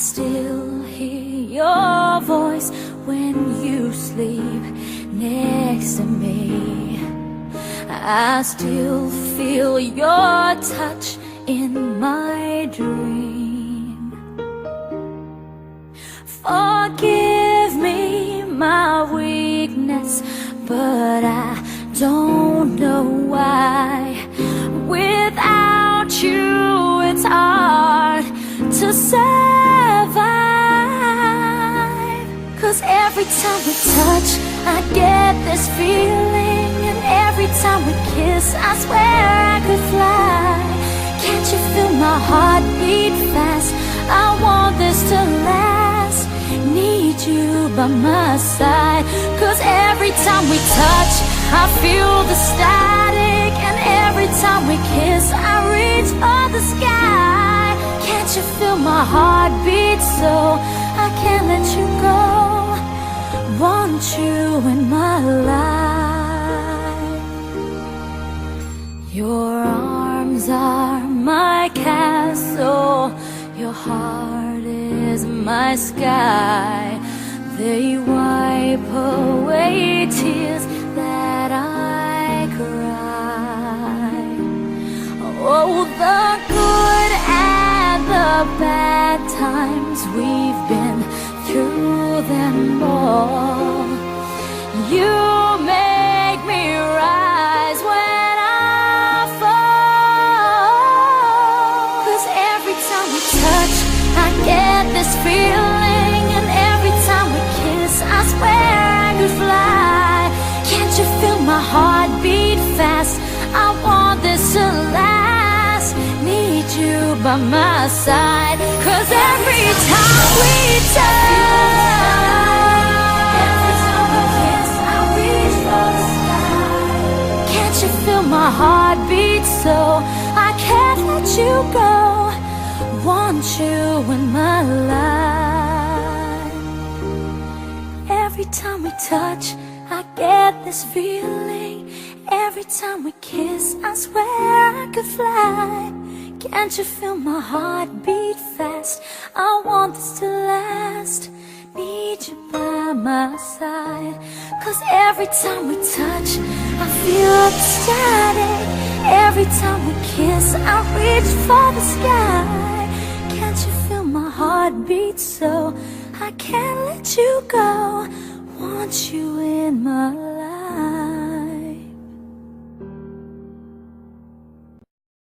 still hear your voice when you sleep next to me. I still feel your touch in my dream. Forgive me my weakness, but I don't know why. Without you, it's hard to survive. 'Cause every time we touch, I get this feeling, and every time we kiss, I swear I could fly. Can't you feel my heart beat fast? I want this to last. Need you by my side. 'Cause every time we touch, I feel the static, and every time we kiss, I reach for the sky. Can't you feel my heart beat so I can't let you go? Want you in my life. Your arms are my castle, your heart is my sky. They wipe away tears that I cry. Oh, the good and the bad times, we've been through them all. You make me rise when I fall. 'Cause every time we touch, I get this feeling, and every time we kiss, I swear I could fly. Can't you feel my heart beat fast? I want this to last. Need you by my side. 'Cause every time we touch, every time we kiss, I reach for the sky. Can't you feel my heart beat so I can't let you go? Want you in my life. Every time we touch, I get this feeling. Every time we kiss, I swear I could fly. Can't you feel my heart beat fast? I want this to last. Need you by my side. 'Cause every time we touch, I feel the static. Every time we kiss, I reach for the sky. Can't you feel my heart beat so I can't let you go? Want you in my life.